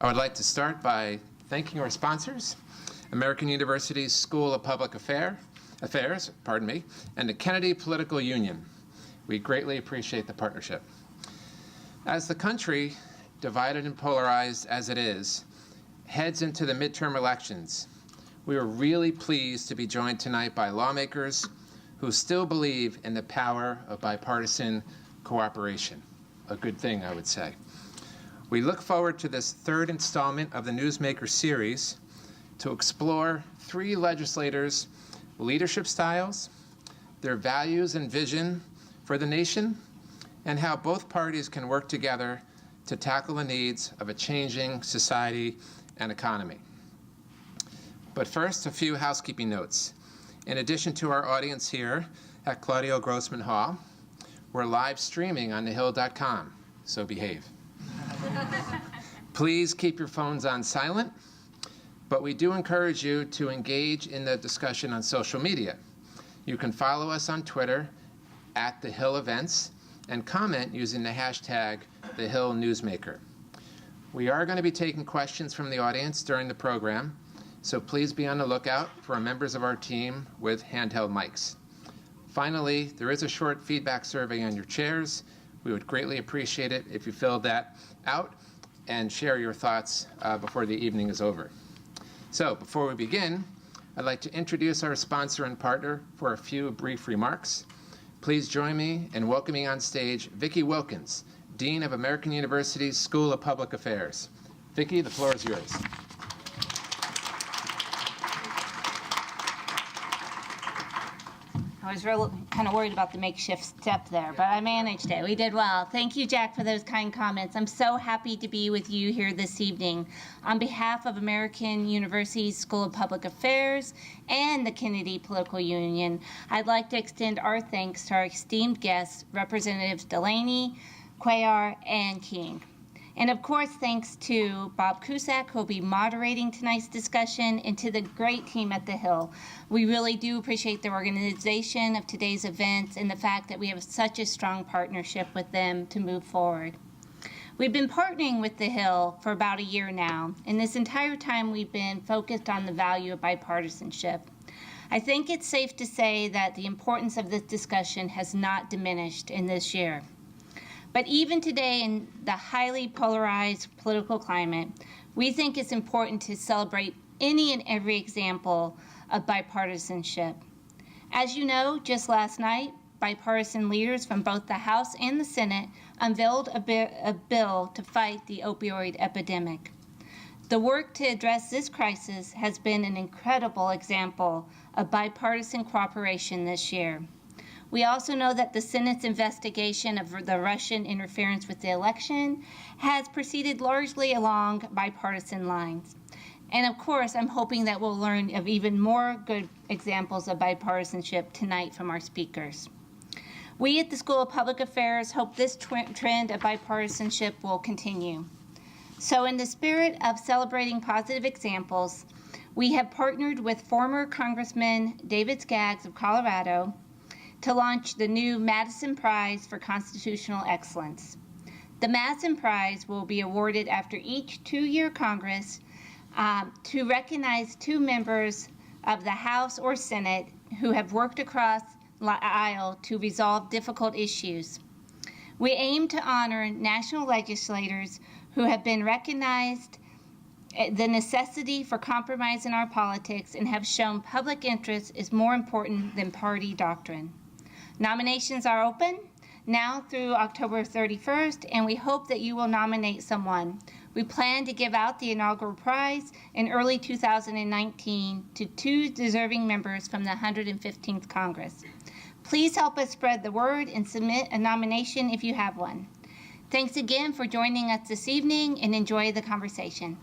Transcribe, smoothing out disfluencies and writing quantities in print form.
I would like to start by thanking our sponsors, American University's School of Public Affairs, and the Kennedy Political Union. We greatly appreciate the partnership. As the country, divided and polarized as it is, heads into the midterm elections, we are really pleased to be joined tonight by lawmakers who still believe in the power of bipartisan cooperation. A good thing, I would say. We look forward to this third installment of the Newsmaker series to explore three legislators' leadership styles, their values and vision for the nation, and how both parties can work together to tackle the needs of a changing society and economy. But first, a few housekeeping notes. In addition to our audience here at Claudio Grossman Hall, we're live streaming on thehill.com, so behave. Please keep your phones on silent, but we do encourage you to engage in the discussion on social media. You can follow us on Twitter at The Hill Events and comment using the hashtag #TheHillNewsmaker. We are going to be taking questions from the audience during the program, so please be on the lookout for members of our team with handheld mics. Finally, there is a short feedback survey on your chairs. We would greatly appreciate it if you filled that out and share your thoughts before the evening is over. So before we begin, I'd like to introduce our sponsor and partner for a few brief remarks. Please join me in welcoming on stage Vicki Wilkins, Dean of American University's School of Public Affairs. Vicki, the floor is yours. I was kind of worried about the makeshift step there, but I managed it. We did well. Thank you, Jack, for those kind comments. I'm so happy to be with you here this evening. On behalf of American University's School of Public Affairs and the Kennedy Political Union, I'd like to extend our thanks to our esteemed guests, Representatives Delaney, Cuellar, and King. And of course, thanks to Bob Cusack, who will be moderating tonight's discussion, and to the great team at The Hill. We really do appreciate the organization of today's events and the fact that we have such a strong partnership with them to move forward. We've been partnering with The Hill for about a year now, and this entire time we've been focused on the value of bipartisanship. I think it's safe to say that the importance of this discussion has not diminished in this year. But even today, in the highly polarized political climate, we think it's important to celebrate any and every example of bipartisanship. As you know, just last night, bipartisan leaders from both the House and the Senate unveiled a bill to fight the opioid epidemic. The work to address this crisis has been an incredible example of bipartisan cooperation this year. We also know that the Senate's investigation of the Russian interference with the election has proceeded largely along bipartisan lines. And of course, I'm hoping that we'll learn of even more good examples of bipartisanship tonight from our speakers. We at the School of Public Affairs hope this trend of bipartisanship will continue. So in the spirit of celebrating positive examples, we have partnered with former Congressman David Skaggs of Colorado to launch the new Madison Prize for Constitutional Excellence. The Madison Prize will be awarded after each two-year Congress to recognize two members of the House or Senate who have worked across the aisle to resolve difficult issues. We aim to honor national legislators who have been recognized the necessity for compromise in our politics and have shown public interest is more important than party doctrine. Nominations are open now through October 31st, and we hope that you will nominate someone. We plan to give out the inaugural prize in early 2019 to two deserving members from the 115th Congress. Please help us spread the word and submit a nomination if you have one. Thanks again for joining us this evening, and enjoy the conversation.